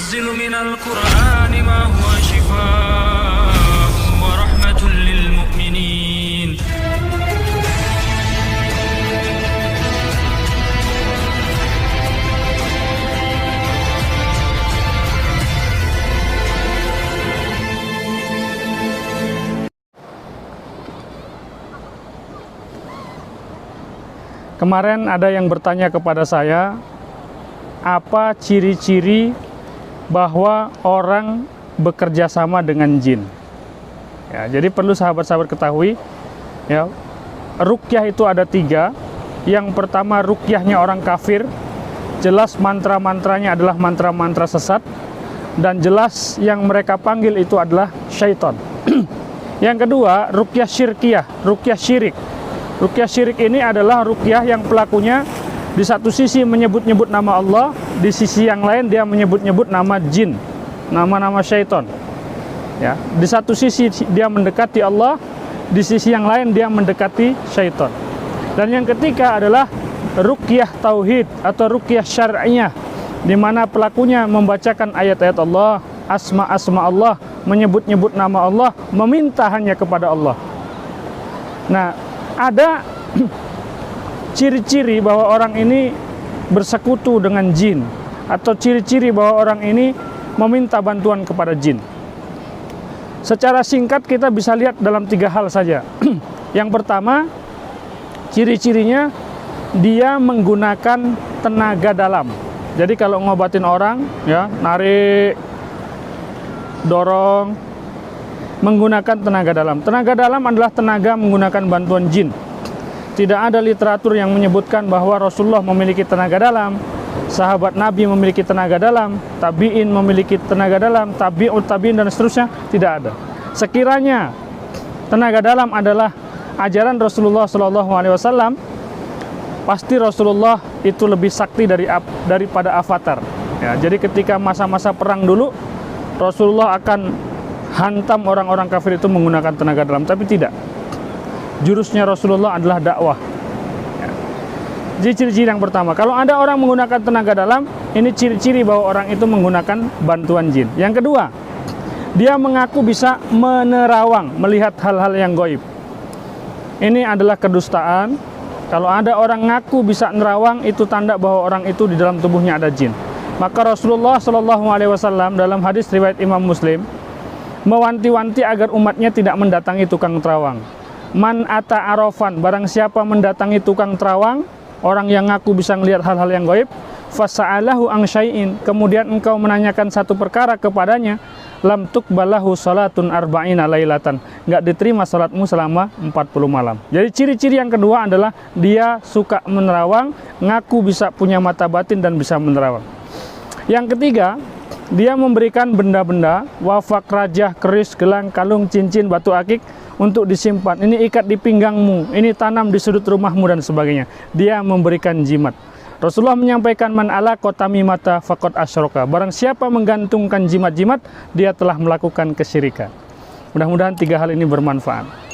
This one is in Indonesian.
وننزل من القرآن ما هو شفاء ورحمة للمؤمنين. Kemarin ada yang bertanya kepada saya, apa ciri-ciri bahwa orang bekerja sama dengan jin? Ya, jadi perlu sahabat-sahabat ketahui, ya, ruqyah itu ada 3. Yang pertama, ruqyahnya orang kafir, jelas mantra-mantranya adalah mantra-mantra sesat, dan jelas yang mereka panggil itu adalah syaitan. Yang kedua, ruqyah syirkiyah, ruqyah syirik. Ruqyah syirik ini adalah ruqyah yang pelakunya di satu sisi menyebut-nyebut nama Allah, di sisi yang lain dia menyebut-nyebut nama jin, nama-nama syaitan. Ya, di satu sisi dia mendekati Allah, di sisi yang lain dia mendekati syaitan. Dan yang ketiga adalah ruqyah tauhid atau ruqyah syar'iyah, di mana pelakunya membacakan ayat-ayat Allah, asma-asma Allah, menyebut-nyebut nama Allah, meminta hanya kepada Allah. Nah, ada ciri-ciri bahwa orang ini bersekutu dengan jin, atau ciri-ciri bahwa orang ini meminta bantuan kepada jin. Secara singkat kita bisa lihat dalam 3 hal saja. Yang pertama, ciri-cirinya dia menggunakan tenaga dalam. Jadi kalau ngobatin orang, ya, narik, dorong, menggunakan tenaga dalam. Tenaga dalam adalah tenaga menggunakan bantuan jin. Tidak ada literatur yang menyebutkan bahwa Rasulullah memiliki tenaga dalam, sahabat Nabi memiliki tenaga dalam, tabi'in memiliki tenaga dalam, tabi'ut tabi'in dan seterusnya, tidak ada. Sekiranya tenaga dalam adalah ajaran Rasulullah SAW, pasti Rasulullah itu lebih sakti daripada avatar. Ya, jadi ketika masa-masa perang dulu, Rasulullah akan hantam orang-orang kafir itu menggunakan tenaga dalam, tapi tidak. Jurusnya Rasulullah adalah dakwah. Ya. Jadi ciri-ciri yang pertama, kalau ada orang menggunakan tenaga dalam, ini ciri-ciri bahwa orang itu menggunakan bantuan jin. Yang kedua, dia mengaku bisa menerawang, melihat hal-hal yang gaib. Ini adalah kedustaan. Kalau ada orang ngaku bisa nerawang, itu tanda bahwa orang itu di dalam tubuhnya ada jin. Maka Rasulullah SAW dalam hadis riwayat Imam Muslim mewanti-wanti agar umatnya tidak mendatangi tukang terawang. Man ata arafan, barang siapa mendatangi tukang terawang, orang yang ngaku bisa melihat hal-hal yang gaib, fasa'alahu ang syai'in, kemudian engkau menanyakan satu perkara kepadanya, lam tuqbalahu salatun arba'ina lailatan, enggak diterima salatmu selama 40 malam. Jadi ciri-ciri yang kedua adalah dia suka menerawang, ngaku bisa punya mata batin dan bisa menerawang. Yang ketiga, dia memberikan benda-benda, wafak, rajah, keris, gelang, kalung, cincin, batu akik untuk disimpan. Ini ikat di pinggangmu, ini tanam di sudut rumahmu dan sebagainya. Dia memberikan jimat. Rasulullah menyampaikan, man ala qatamimata faqad asyraka. Barang siapa menggantungkan jimat-jimat, dia telah melakukan kesyirikan. Mudah-mudahan 3 hal ini bermanfaat.